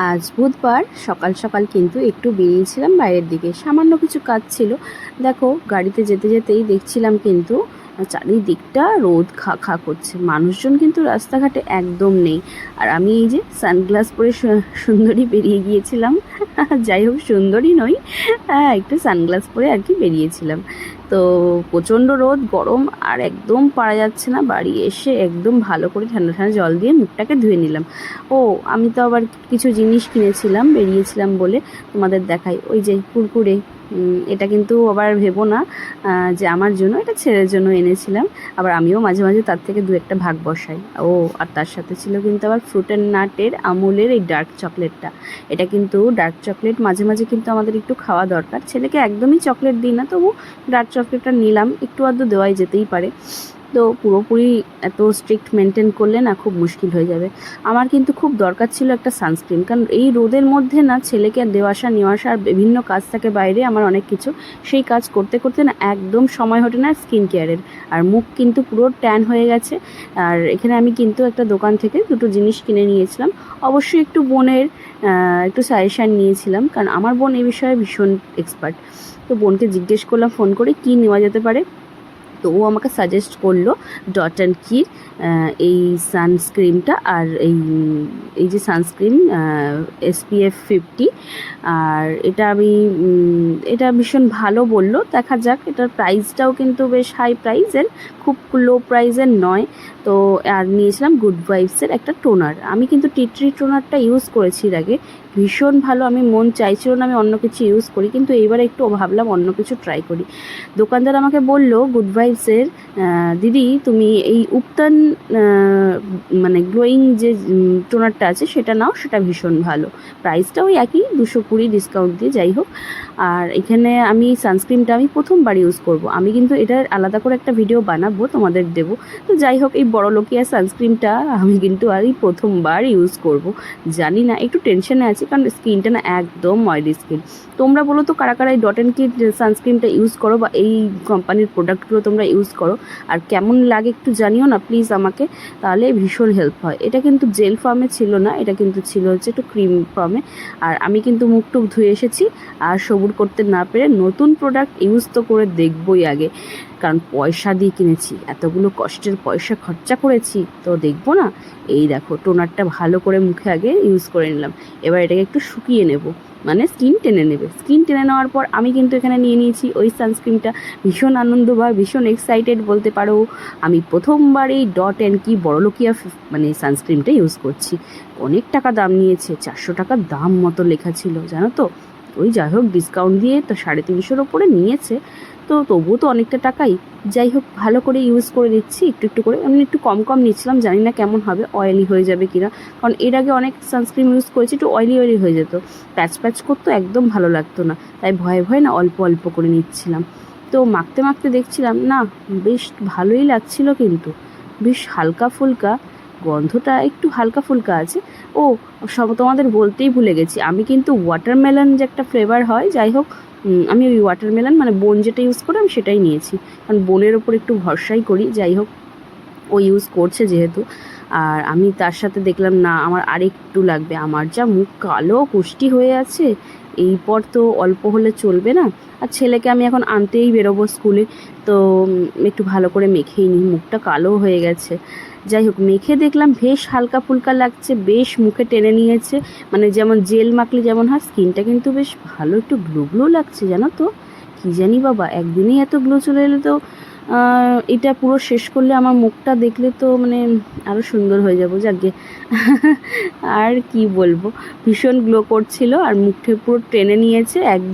আজ বুধবার সকাল সকাল কিন্তু একটু বেরিয়েছিলাম বাইরের দিকে, সামান্য কিছু কাজ ছিল। দেখো গাড়িতে যেতে যেতেই দেখছিলাম কিন্তু চারিদিকটা রোদ খা খা করছে, মানুষজন কিন্তু রাস্তাঘাটে একদম নেই। আর আমি এই যে সানগ্লাস পরে সুন্দরী বেরিয়ে গিয়েছিলাম। যাই হোক, সুন্দরী নই, হ্যাঁ একটু সানগ্লাস পরে আর কি বেরিয়েছিলাম। তো প্রচণ্ড রোদ, গরম, আর একদম পারা যাচ্ছে না। বাড়ি এসে একদম ভালো করে ঠান্ডা ঠান্ডা জল দিয়ে মুখটাকে ধুয়ে নিলাম। ও আমি তো আবার কিছু জিনিস কিনেছিলাম, বেরিয়েছিলাম বলে তোমাদের দেখাই। ওই যে কুরকুরে, এটা কিন্তু আবার ভেবো না যে আমার জন্য, এটা ছেলের জন্য এনেছিলাম। আবার আমিও মাঝে মাঝে তার থেকে দু একটা ভাগ বসাই। ও আর তার সাথে ছিল কিন্তু আবার ফ্রুট অ্যান্ড নাটের আমুলের এই ডার্ক চকলেটটা। এটা কিন্তু ডার্ক চকলেট মাঝে মাঝে কিন্তু আমাদের একটু খাওয়া দরকার। ছেলেকে একদমই চকলেট দিই না, তবু ডার্ক চকলেটটা নিলাম, একটু আধটু দেওয়াই যেতেই পারে। তো পুরোপুরি এত স্ট্রিক্ট মেনটেন করলে না খুব মুশকিল হয়ে যাবে। আমার কিন্তু খুব দরকার ছিল একটা সানস্ক্রিন, কারণ এই রোদের মধ্যে না ছেলেকে দেওয়া আসা নেওয়া আসা আর বিভিন্ন কাজ থাকে বাইরে, আমার অনেক কিছু, সেই কাজ করতে করতে না একদম সময় হটে না স্কিন কেয়ারের। আর মুখ কিন্তু পুরো ট্যান হয়ে গেছে। আর এখানে আমি কিন্তু একটা দোকান থেকে দুটো জিনিস কিনে নিয়েছিলাম। অবশ্যই একটু বোনের একটু সাজেশান নিয়েছিলাম, কারণ আমার বোন এই বিষয়ে ভীষণ এক্সপার্ট। তো বোনকে জিজ্ঞেস করলাম ফোন করে কী নেওয়া যেতে পারে। তো ও আমাকে সাজেস্ট করলো ডট অ্যান্ড কির এই সানস্ক্রিনটা, আর এই যে সানস্ক্রিন SPF 50। আর এটা আমি এটা ভীষণ ভালো বললো, দেখা যাক। এটার প্রাইসটাও কিন্তু বেশ হাই প্রাইসের, খুব লো প্রাইসের নয়। তো আর নিয়েছিলাম গুড ভাইবসের একটা টোনার। আমি কিন্তু টিট্রি টোনারটা ইউজ করেছি এর আগে, ভীষণ ভালো। আমি মন চাইছিল না আমি অন্য কিছু ইউজ করি, কিন্তু এইবার একটু ভাবলাম অন্য কিছু ট্রাই করি। দোকানদার আমাকে বলল গুড ভাইবসের দিদি তুমি এই উপটান মানে গ্লোয়িং যে টোনারটা আছে সেটা নাও, সেটা ভীষণ ভালো। প্রাইসটাও একই, 220 ডিসকাউন্ট দিয়ে, যাই হোক। আর এখানে আমি সানস্ক্রিনটা আমি প্রথমবার ইউজ করব, আমি কিন্তু এটার আলাদা করে একটা ভিডিও বানাবো, তোমাদের দেবো। তো যাই হোক, এই বড়লোকিয়া সানস্ক্রিনটা আমি কিন্তু আর এই প্রথমবার ইউজ করব। জানি না, একটু টেনশনে আছি, কারণ স্কিনটা না একদম অয়েলি স্কিন। তোমরা বলো তো কারা কারা এই ডট অ্যান্ড কির সানস্ক্রিনটা ইউজ করো, বা এই কোম্পানির প্রোডাক্টগুলো তোমরা ইউজ করো, আর কেমন লাগে একটু জানিও না প্লিজ আমাকে, তাহলে ভীষণ হেল্প হয়। এটা কিন্তু জেল ফর্মে ছিল না, এটা কিন্তু ছিল হচ্ছে একটু ক্রিম ফর্মে। আর আমি কিন্তু মুখ টুক ধুয়ে এসেছি, আর সবুর করতে না পেরে নতুন প্রোডাক্ট ইউজ তো করে দেখবই আগে, কারণ পয়সা দিয়ে কিনেছি, এতগুলো কষ্টের পয়সা খরচা করেছি, তো দেখবো না। এই দেখো টোনারটা ভালো করে মুখে আগে ইউজ করে নিলাম। এবার এটাকে একটু শুকিয়ে নেব, মানে স্কিন টেনে নেবে। স্কিন টেনে নেওয়ার পর আমি কিন্তু এখানে নিয়ে নিয়েছি ওই সানস্ক্রিনটা। ভীষণ আনন্দ বা ভীষণ এক্সাইটেড বলতে পারো, আমি প্রথমবার এই ডট অ্যান্ড কি বড়লোকিয়া মানে সানস্ক্রিনটা ইউজ করছি। অনেক টাকা দাম নিয়েছে, 400 টাকার দাম মতো লেখা ছিল জানো তো। ওই যাই হোক, ডিসকাউন্ট দিয়ে তো 350-র ওপরে নিয়েছে, তো তবুও তো অনেকটা টাকাই। যাই হোক, ভালো করে ইউজ করে দিচ্ছি একটু একটু করে। আমি একটু কম কম নিচ্ছিলাম, জানি না কেমন হবে, অয়েলি হয়ে যাবে কিনা, কারণ এর আগে অনেক সানস্ক্রিন ইউজ করেছি একটু অয়েলি অয়েলি হয়ে যেত, প্যাচ প্যাচ করতো, একদম ভালো লাগতো না। তাই ভয়ে ভয়ে না অল্প অল্প করে নিচ্ছিলাম। তো মাখতে মাখতে দেখছিলাম না বেশ ভালোই লাগছিল, কিন্তু বেশ হালকা ফুলকা, গন্ধটা একটু হালকা ফুলকা আছে। ও সব তোমাদের বলতেই ভুলে গেছি, আমি কিন্তু ওয়াটারমেলন যে একটা ফ্লেভার হয়, যাই হোক, আমি ওই ওয়াটারমেলন মানে বোন যেটা ইউজ করে আমি সেটাই নিয়েছি, কারণ বোনের ওপর একটু ভরসাই করি। যাই হোক, ও ইউজ করছে যেহেতু। আর আমি তার সাথে দেখলাম না আমার আরেকটু লাগবে, আমার যা মুখ কালো কুষ্টি হয়ে আছে, এই পর তো অল্প হলে চলবে না। আর ছেলেকে আমি এখন আনতেই বেরোবো স্কুলে, তো একটু ভালো করে মেখেই নিই, মুখটা কালো হয়ে গেছে। যাই হোক, মেখে দেখলাম বেশ হালকা ফুলকা লাগছে, বেশ মুখে টেনে নিয়েছে, মানে যেমন জেল মাখলে যেমন হয়, স্কিনটা কিন্তু বেশ ভালো একটু গ্লো গ্লো লাগছে জানো তো। কী জানি বাবা, একদিনেই এত গ্লো চলে এলে তো। এটা পুরো শেষ করলে আমার মুখটা দেখলে তো মানে আরও সুন্দর হয়ে যাবো, যাকে আর কি বলবো, ভীষণ গ্লো করছিল, আর মুখে পুরো টেনে নিয়েছে এক